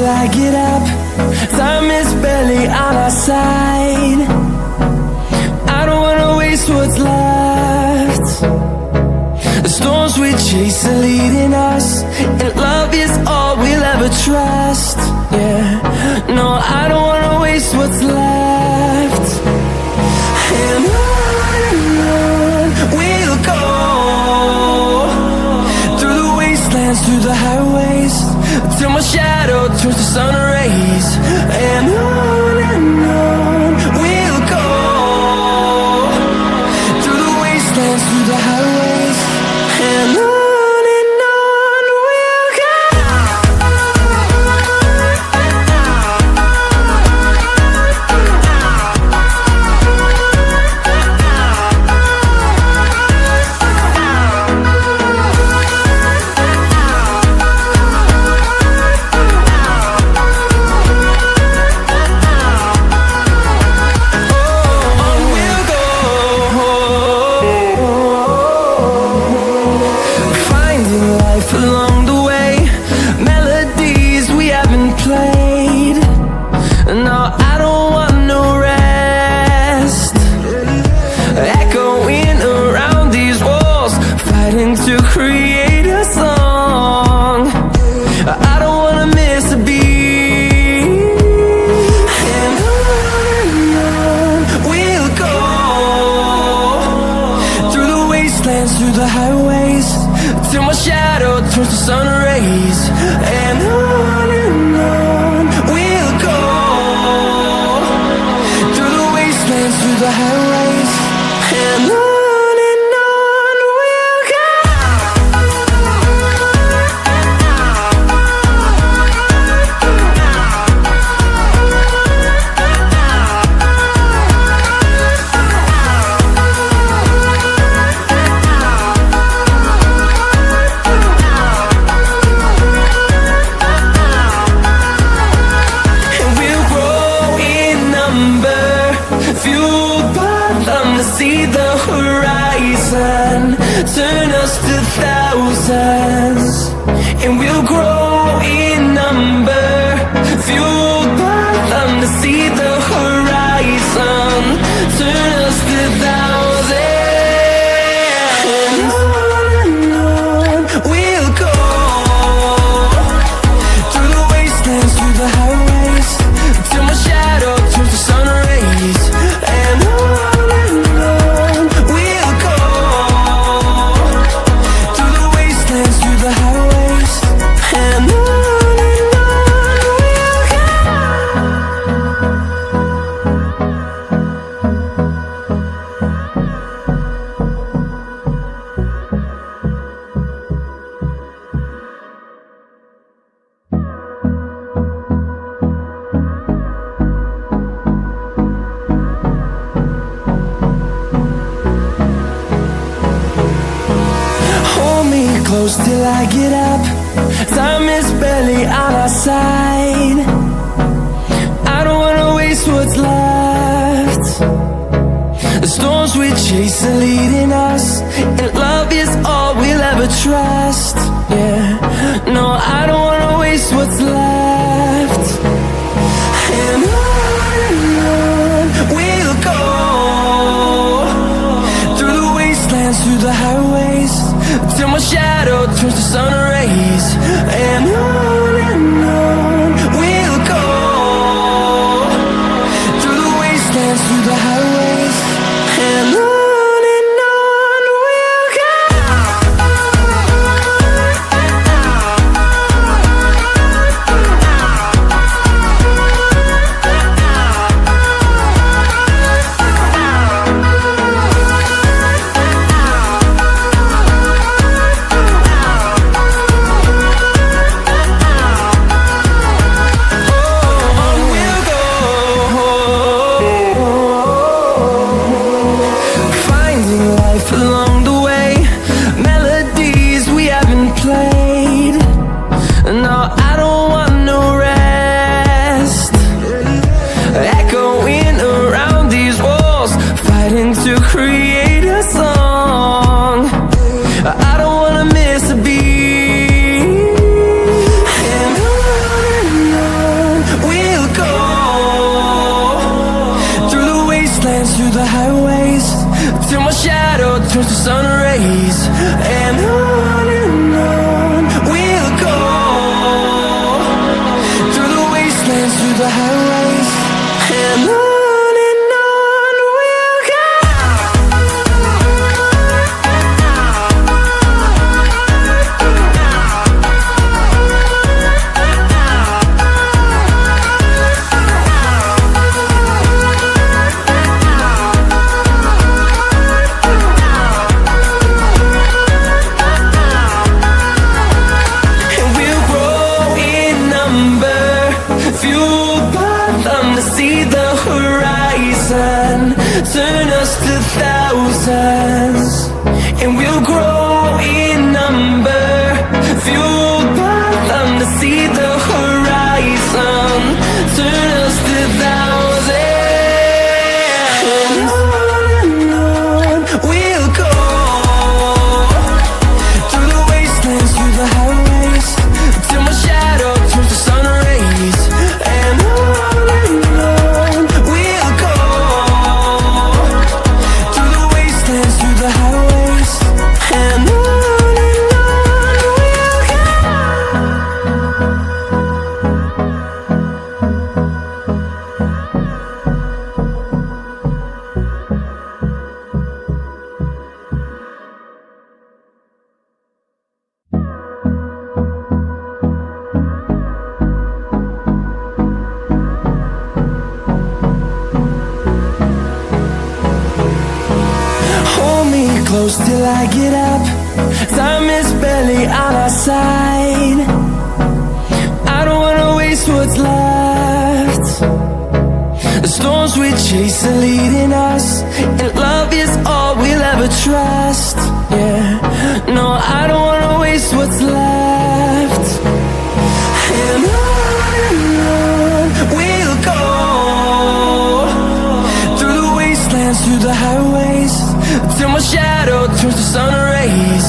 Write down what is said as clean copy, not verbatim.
till I get up. Time is barely on our side. I don't wanna waste what's left. The storms we chase are leading us, and love is all we'll ever trust. Yeah, no, I don't wanna waste what's left. And on we'll go, through the wastelands, through the highways, till my shadow turns to sun rays. And on we'll go, through the wastelands, through the highways, and on we'll go. Along the way, melodies we haven't played. No, I don't want no rest. Echoing around these walls, fighting to create a song. I don't wanna miss a beat. And on we'll go, through the wastelands, through the highways, till my shadow turns to sun rays. And on we'll go, through the wastelands, through the highways, and on we'll go. Fueled by them to see the horizon, turn us to thousands, and we'll grow in number. Fueled by them to see the horizon, turn us to thousands, and on we'll go, through the wastelands, through the highways, till my shadow turns to sun rays. And on we'll go, through the wastelands, through the highways, and on we'll go. Hold me close till I get up. Time is barely on our side. I don't wanna waste what's left. The storms we chase are leading us, and love is all we'll ever trust. Yeah, no, I don't wanna waste what's left. And on we'll go, through the wastelands, through the highways, till my shadow turns to sun rays. And on we'll go, through the wastelands, through the highways, and on we'll go. turns to sun rays. And on we'll go, through the wastelands, through the highways. And on we'll go. Turn us to thousands, and we'll grow in number, fueled by them to see the horizon. Turn us to thousands, and on we'll go, through the wastelands, through the highways, till my shadow turns to sun rays. And on we'll go, through the highways. And on we'll go. Hold me close till I get up. Time is barely on our side. I don't wanna waste what's left. The storms we chase are leading us, and love is all we'll ever trust. Yeah, no, I don't wanna waste what's left. And on we'll go, through the wastelands, through the highways, till my shadow turns to sun rays.